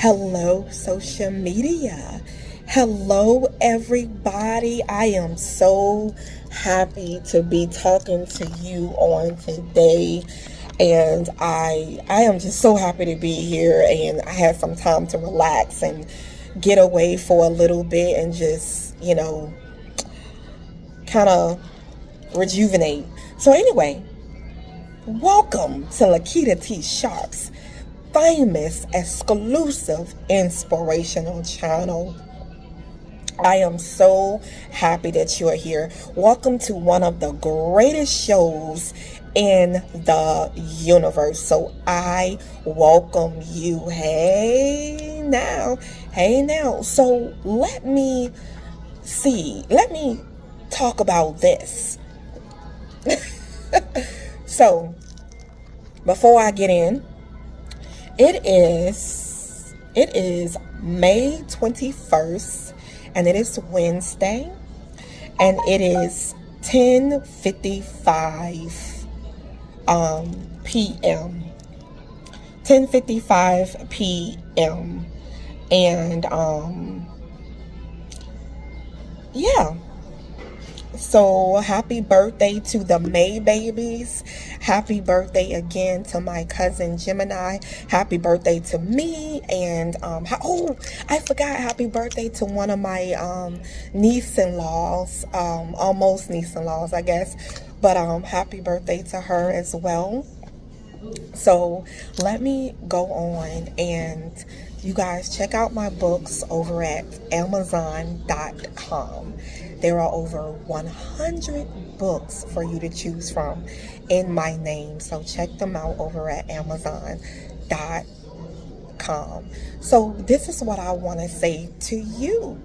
Hello, social media. Hello, everybody. I am so happy to be talking to you on today. And I am just so happy to be here, and I had some time to relax and get away for a little bit and just, kind of rejuvenate. So anyway, welcome to Lakitatsharpe's famous, exclusive, inspirational channel. I am so happy that you are here. Welcome to one of the greatest shows in the universe. So I welcome you. Hey now. So let me talk about this. So before I get in, it is May 21st, and it is Wednesday, and it is 10:55 p.m. 10:55 p.m. and yeah. So happy birthday to the May babies. Happy birthday again to my cousin Gemini. Happy birthday to me. And I forgot, happy birthday to one of my niece-in-laws, almost niece-in-laws, I guess. But happy birthday to her as well. So let me go on, and you guys check out my books over at Amazon.com. There are over 100 books for you to choose from in my name. So check them out over at Amazon.com. So this is what I want to say to you.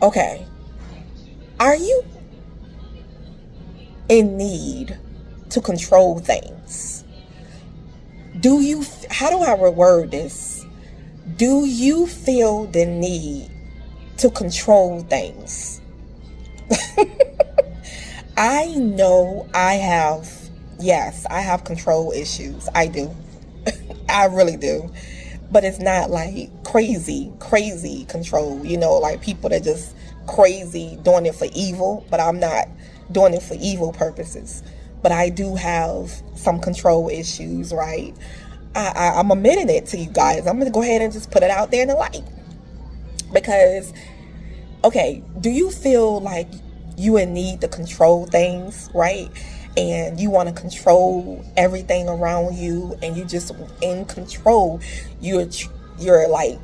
Okay. Are you in need to control things? How do I reword this? Do you feel the need to control things? I know I have control issues. I do. I really do. But it's not like crazy control, like people that just crazy doing it for evil, but I'm not doing it for evil purposes. But I do have some control issues, right? I'm admitting it to you guys. I'm going to go ahead and just put it out there in the light. Because, okay, do you feel like you in need to control things, right? And you want to control everything around you, and you just in control. You're like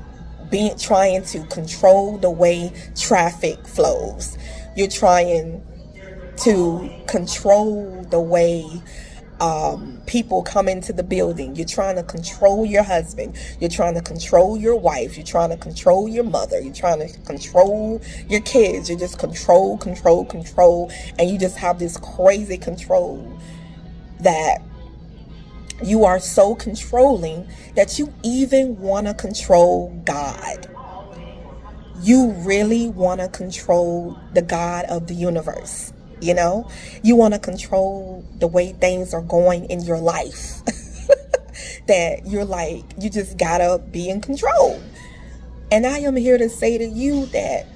trying to control the way traffic flows. You're trying to control the way people come into the building. You're trying to control your husband. You're trying to control your wife. You're trying to control your mother. You're trying to control your kids. You're just control. And you just have this crazy control that you are so controlling that you even want to control God. You really want to control the God of the universe. You want to control the way things are going in your life. That you're like, you just gotta be in control. And I am here to say to you that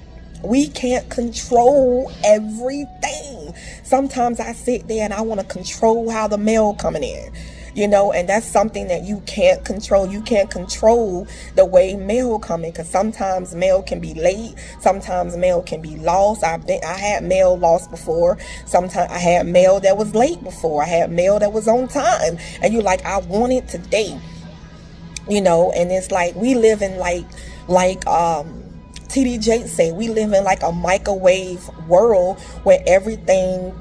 we can't control everything. Sometimes I sit there and I want to control how the mail coming in. And that's something that you can't control. You can't control the way mail coming, because sometimes mail can be late. Sometimes mail can be lost. I had mail lost before. Sometimes I had mail that was late before. I had mail that was on time. And you're like, I want it today. And it's like we live in like TD Jakes said, we live in like a microwave world where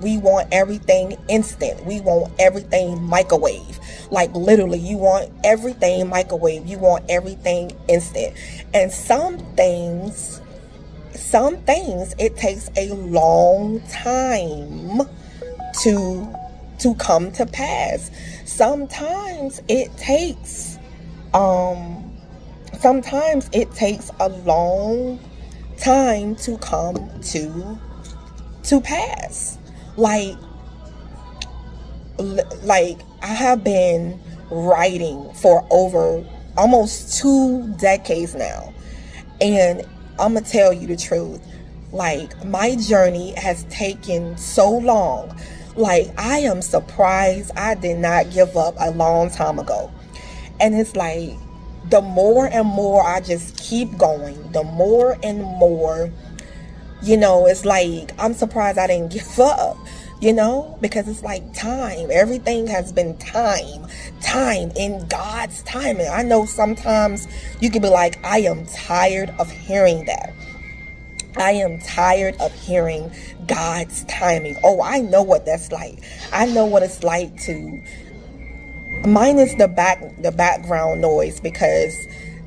we want everything instant. We want everything microwave. Like literally, you want everything microwave. You want everything instant. And some things, it takes a long time to come to pass. Sometimes it takes a long time to come to pass. Like like, I have been writing for over almost 2 decades now. And I'm going to tell you the truth. Like, my journey has taken so long. Like, I am surprised I did not give up a long time ago. And it's like, the more and more I just keep going, the more and more, you know, it's like, I'm surprised I didn't give up, you know, because it's like time. Everything has been time in God's timing. I know sometimes you can be like, I am tired of hearing that. I am tired of hearing God's timing. Oh, I know what that's like. I know what it's like to minus the background noise, because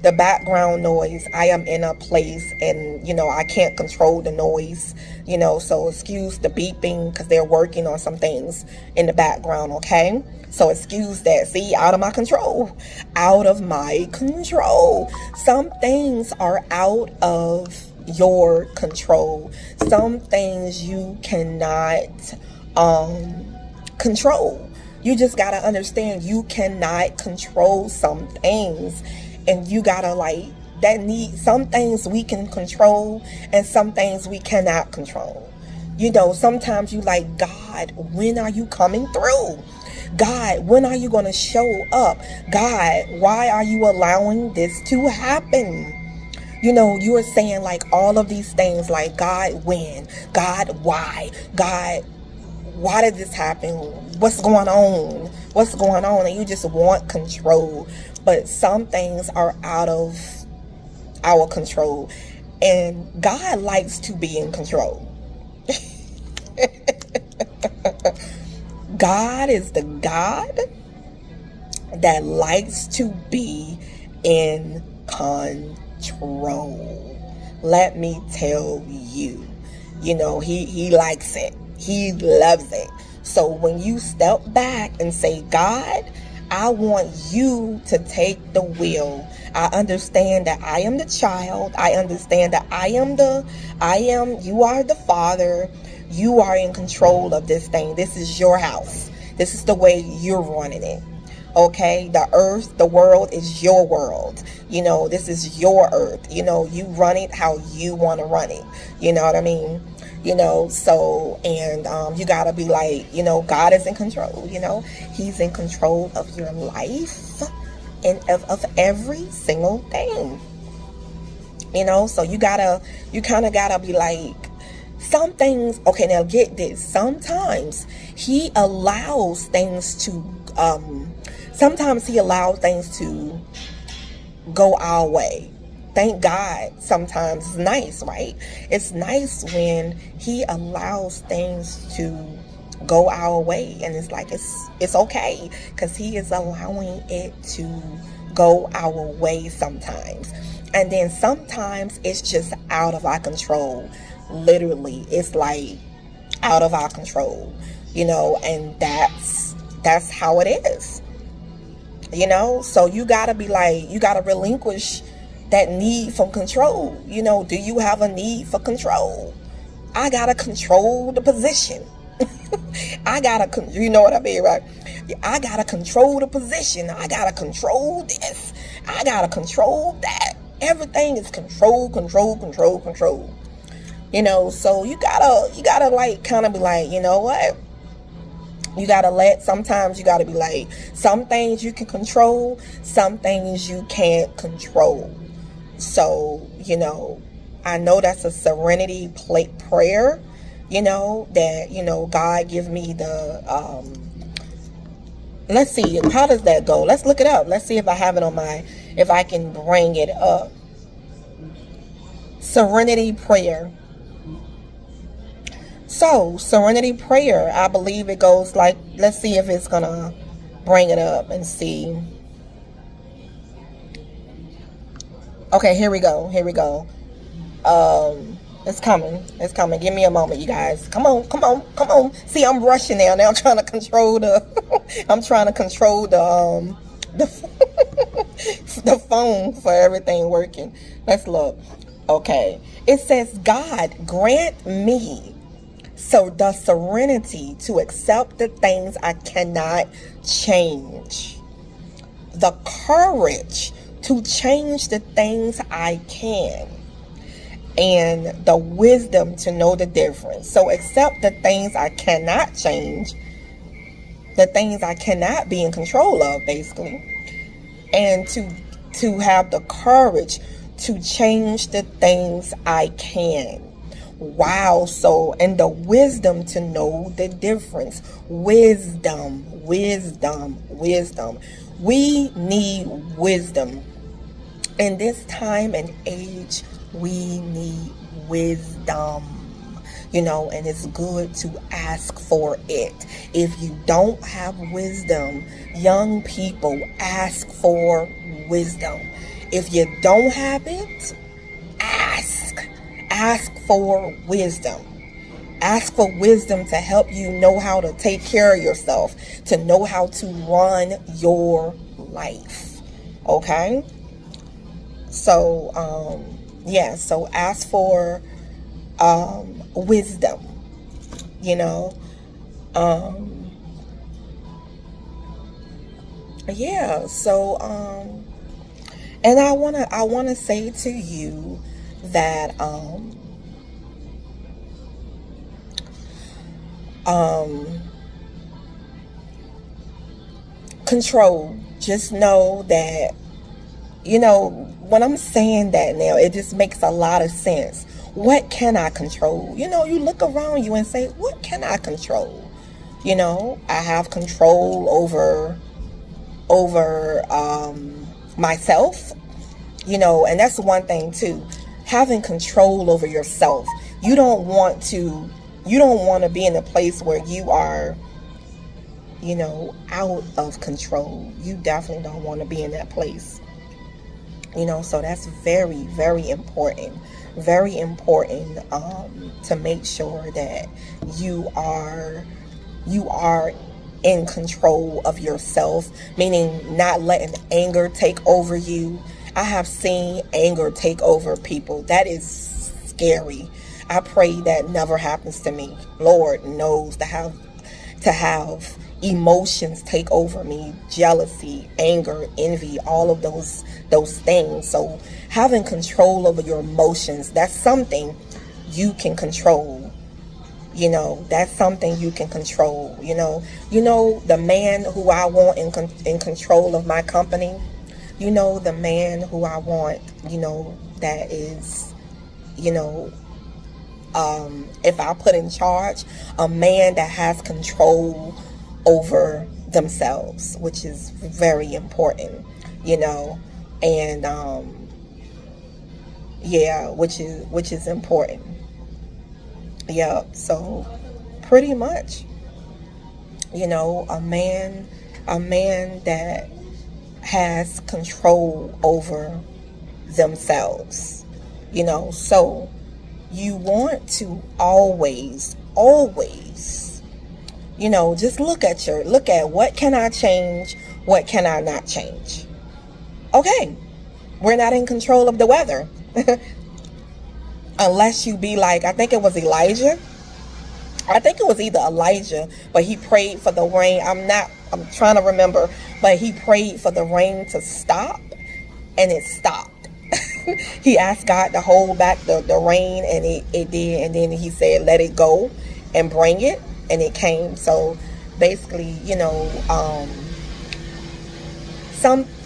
the background noise, I am in a place and, you know, I can't control the noise, you know, so excuse the beeping because they're working on some things in the background, okay? So excuse that. See, out of my control. Out of my control. Some things are out of your control. Some things you cannot control. You just gotta understand you cannot control some things, and you gotta like that need some things we can control and some things we cannot control. You know, sometimes you like, God, when are you coming through? God, when are you gonna show up? God, why are you allowing this to happen? You know, you are saying like all of these things like, God, when? God, why? God, why did this happen? What's going on? What's going on? And you just want control. But some things are out of our control. And God likes to be in control. God is the God that likes to be in control. Let me tell you. You know, he likes it. He loves it. So when you step back and say, God, I want you to take the wheel. I understand that I am the child. I understand that you are the father. You are in control of this thing. This is your house. This is the way you're running it. Okay? The earth, the world is your world. You know, this is your earth. You know, you run it how you want to run it. You know what I mean? You know, so, and you gotta be like, you know, God is in control, you know, he's in control of your life and of every single thing, you know, so you kind of gotta be like, some things, okay, now get this, sometimes he allows things to go our way. Thank God sometimes it's nice, right? It's nice when he allows things to go our way, and it's like it's okay because he is allowing it to go our way sometimes. And then sometimes it's just out of our control. Literally, it's like out of our control, you know, and that's how it is, you know. So you gotta be like, you gotta relinquish that need for control. You know, do you have a need for control? I gotta control the position. You know what I mean, right? I gotta control the position. I gotta control this. I gotta control that. Everything is control. You know, so you gotta like kind of be like, you know what? Sometimes you gotta be like, some things you can control, some things you can't control. So, you know, I know that's a serenity prayer, you know, that, you know, God give me the, let's see, how does that go? Let's look it up. Let's see if I have it if I can bring it up. Serenity prayer. So, serenity prayer, I believe it goes like, let's see if it's gonna bring it up and see. Okay, here we go. It's coming. Give me a moment, you guys. Come on. See, I'm rushing now. Now I'm trying to control the the phone for everything working. Let's look. Okay. It says, God, grant me So the serenity to accept the things I cannot change. The courage to change the things I can. And the wisdom to know the difference. So accept the things I cannot change, the things I cannot be in control of, basically. And to have the courage to change the things I can. Wow. So, and the wisdom to know the difference. Wisdom. We need wisdom. In this time and age, we need wisdom. And it's good to ask for it. If you don't have wisdom, young people, ask for wisdom. If you don't have it, ask for wisdom. Ask for wisdom to help you know how to take care of yourself, to know how to run your life. Okay? So, so ask for wisdom, and I want to say to you that control. Just know that, when I'm saying that now, it just makes a lot of sense. What can I control? You look around you and say, what can I control? I have control over myself, and that's one thing too. Having control over yourself. You don't want to be in a place where you are, out of control. You definitely don't want to be in that place. So that's very, very important. Very important to make sure that you are in control of yourself, meaning not letting anger take over you. I have seen anger take over people. That is scary. I pray that never happens to me. Lord knows to have emotions take over me, jealousy, anger, envy, all of those things. So having control over your emotions, that's something you can control. That's something you can control. The man who I want in control of my company, the man who I want, that is, if I put in charge, a man that has control over themselves, which is very important, and which is important. Yeah, so pretty much, a man that has control over themselves, so you want to always, just look at what can I change, what can I not change. Okay, we're not in control of the weather. Unless you be like, I think it was Elijah. I think it was either Elijah, but he prayed for the rain. I'm trying to remember, but he prayed for the rain to stop, and it stopped. He asked God to hold back the rain, and it did. And then he said, let it go and bring it, and it came. So basically,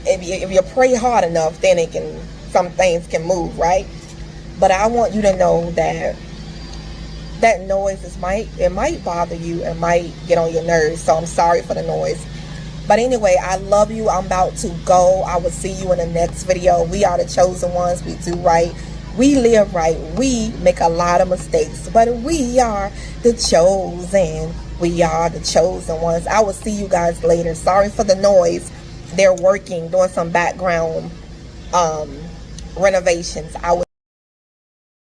if you pray hard enough, then some things can move, right? But I want you to know that noise might bother you. It might get on your nerves. So I'm sorry for the noise. But anyway, I love you. I'm about to go. I will see you in the next video. We are the chosen ones. We do right. We live right. We make a lot of mistakes, but we are the chosen. We are the chosen ones. I will see you guys later. Sorry for the noise. They're working, doing some background renovations.